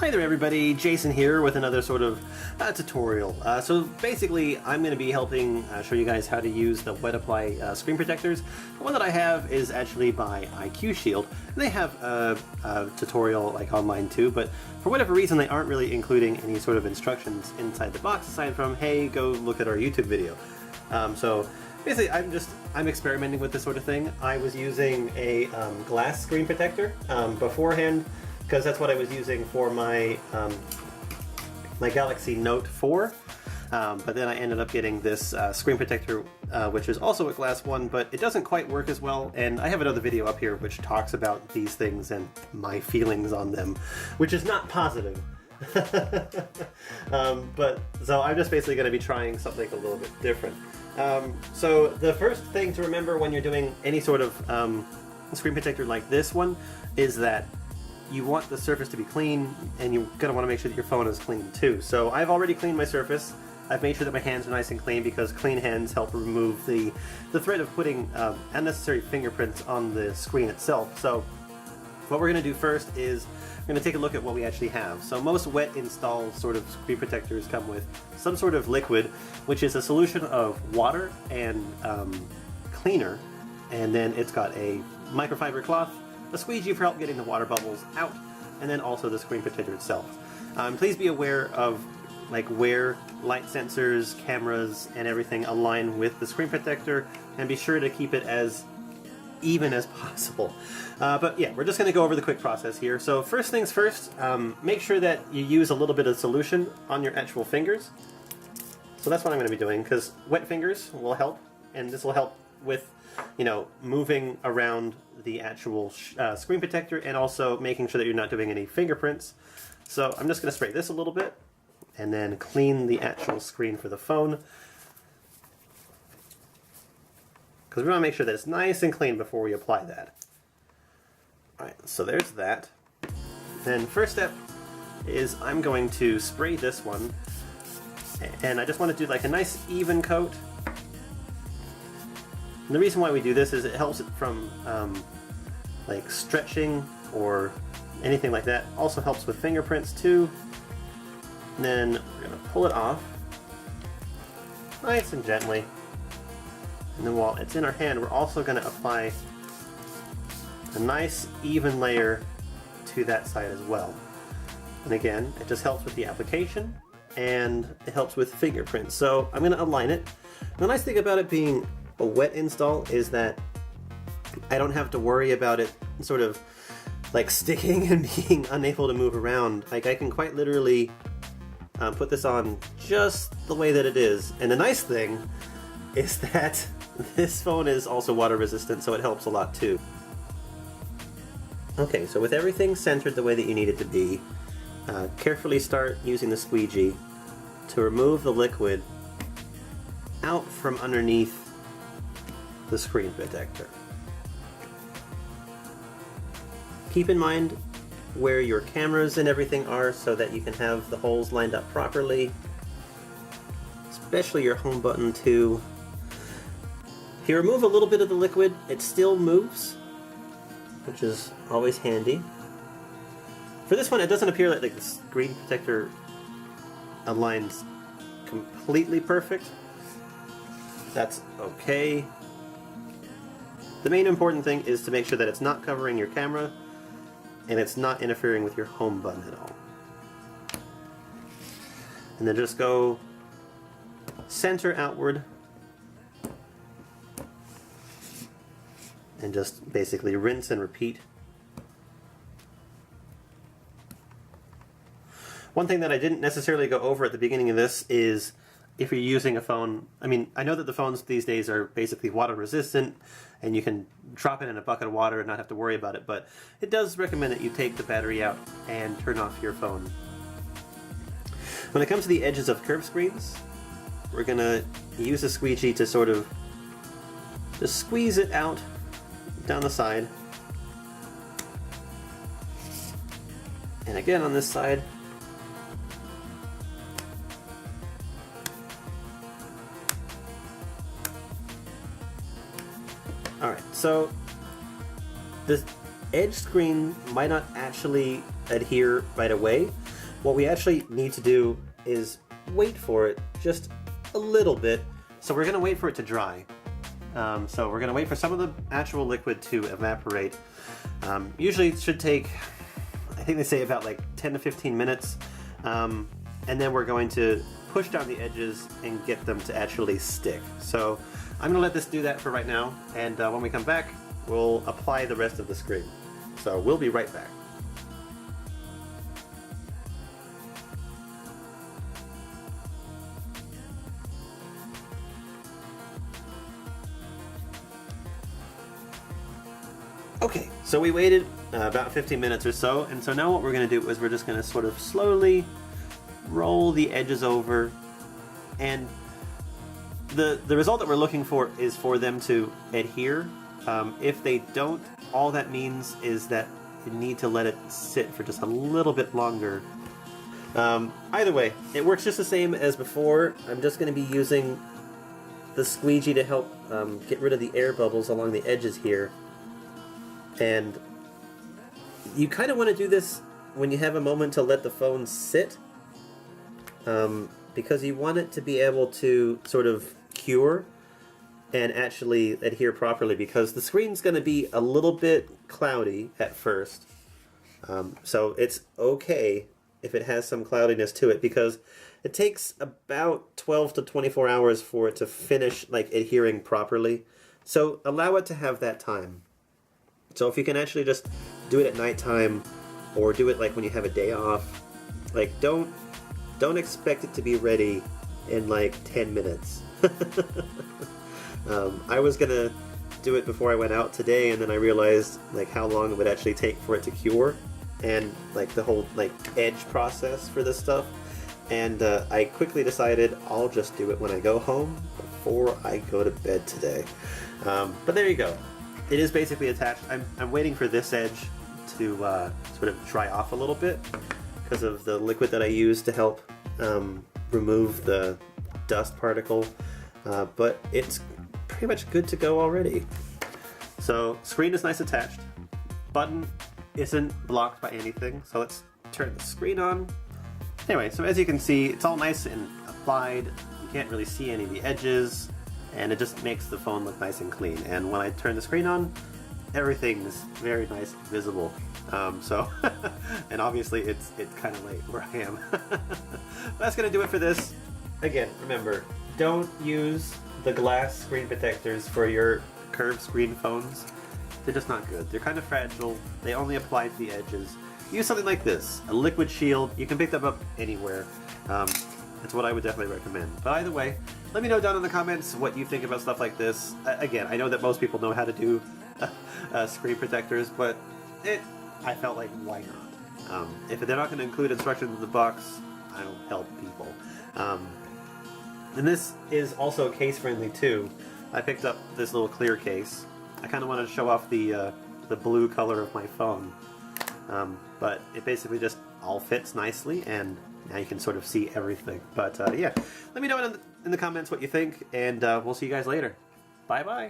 Hi there everybody, Jason here with another sort of tutorial. So basically I'm going to be helping show you guys how to use the wet apply screen protectors. The one that I have is actually by IQ Shield. They have a tutorial like online too, but for whatever reason they aren't really including any sort of instructions inside the box aside from, hey, go look at our YouTube video. So basically I'm experimenting with this sort of thing. I was using a glass screen protector beforehand, because that's what I was using for my my Galaxy Note 4, but then I ended up getting this screen protector, which is also a glass one, but it doesn't quite work as well, and I have another video up here which talks about these things and my feelings on them, which is not positive. But so I'm just basically going to be trying something a little bit different. So the first thing to remember when you're doing any sort of screen protector like this one is that you want the surface to be clean, and you're going to want to make sure that your phone is clean too. So I've already cleaned my surface. I've made sure that my hands are nice and clean because clean hands help remove the threat of putting unnecessary fingerprints on the screen itself. So what we're going to do first is we're going to take a look at what we actually have. So most wet install sort of screen protectors come with some sort of liquid, which is a solution of water and cleaner, and then it's got a microfiber cloth, a squeegee for help getting the water bubbles out, and then also the screen protector itself. Please be aware of where light sensors, cameras, and everything align with the screen protector, and be sure to keep it as even as possible. But yeah, we're just going to go over the quick process here. So first things first, make sure that you use a little bit of solution on your actual fingers. So that's what I'm going to be doing, because wet fingers will help, and this will help with, you know, moving around the actual screen protector and also making sure that you're not doing any fingerprints. So I'm just going to spray this a little bit and then clean the actual screen for the phone, because we want to make sure that it's nice and clean before we apply that. Alright, so there's that. Then first step is I'm going to spray this one, and I just want to do like a nice even coat. And the reason why we do this is it helps it from like stretching or anything like that. Also helps with fingerprints too. And then we're going to pull it off nice and gently. And then while it's in our hand, we're also going to apply a nice even layer to that side as well. And again, it just helps with the application and it helps with fingerprints. So I'm going to align it. The nice thing about it being a wet install is that I don't have to worry about it sort of like sticking and being unable to move around. Like I can quite literally put this on just the way that it is. And the nice thing is that this phone is also water resistant, so it helps a lot too. Okay, so with everything centered the way that you need it to be, carefully start using the squeegee to remove the liquid out from underneath the screen protector. Keep in mind where your cameras and everything are so that you can have the holes lined up properly, especially your home button too. If you remove a little bit of the liquid, it still moves, which is always handy. For this one, it doesn't appear like the screen protector aligns completely perfect. That's okay. The main important thing is to make sure that it's not covering your camera and it's not interfering with your home button at all. And then just go center outward and just basically rinse and repeat. One thing that I didn't necessarily go over at the beginning of this is if you're using a phone, I mean, I know that the phones these days are basically water resistant and you can drop it in a bucket of water and not have to worry about it, but it does recommend that you take the battery out and turn off your phone. When it comes to the edges of curved screens, we're going to use a squeegee to sort of just squeeze it out down the side. And again on this side. Alright, so the edge screen might not actually adhere right away, what we actually need to do is wait for it just a little bit. So we're going to wait for it to dry. So we're going to wait for some of the actual liquid to evaporate. Usually it should take, I think they say about like 10 to 15 minutes. And then we're going to push down the edges and get them to actually stick. So I'm going to let this do that for right now. And when we come back, we'll apply the rest of the screen. So we'll be right back. Okay, so we waited about 15 minutes or so, and so now what we're going to do is we're just going to sort of slowly roll the edges over, and the result that we're looking for is for them to adhere. If they don't, all that means is that you need to let it sit for just a little bit longer. Either way, it works just the same as before. I'm just going to be using the squeegee to help get rid of the air bubbles along the edges here. And you kind of want to do this when you have a moment to let the phone sit, because you want it to be able to sort of cure and actually adhere properly, because the screen's going to be a little bit cloudy at first. So it's okay if it has some cloudiness to it, because it takes about 12 to 24 hours for it to finish like adhering properly. So allow it to have that time. So if you can actually just do it at nighttime, or do it like when you have a day off, like don't expect it to be ready in like 10 minutes. I was gonna do it before I went out today, and then I realized like how long it would actually take for it to cure, and like the whole like edge process for this stuff. And I quickly decided I'll just do it when I go home before I go to bed today. But there you go. It is basically attached. I'm waiting for this edge to sort of dry off a little bit because of the liquid that I used to help remove the dust particle. But it's pretty much good to go already. So screen is nice attached. Button isn't blocked by anything. So let's turn the screen on. Anyway, so as you can see, it's all nice and applied. You can't really see any of the edges, and it just makes the phone look nice and clean. And when I turn the screen on, everything's very nice and visible. And obviously it's kind of late where I am. That's gonna do it for this. Again, remember, don't use the glass screen protectors for your curved screen phones. They're just not good. They're kind of fragile. They only apply to the edges. Use something like this, a liquid shield. You can pick them up anywhere. It's what I would definitely recommend. But either way, let me know down in the comments what you think about stuff like this. Again, I know that most people know how to do screen protectors, but I felt like, why not? If they're not going to include instructions in the box, I don't help people. And this is also case friendly too. I picked up this little clear case. I kind of wanted to show off the blue color of my phone. But it basically just all fits nicely, and now you can sort of see everything. But yeah, let me know in the comments what you think, and we'll see you guys later. Bye bye.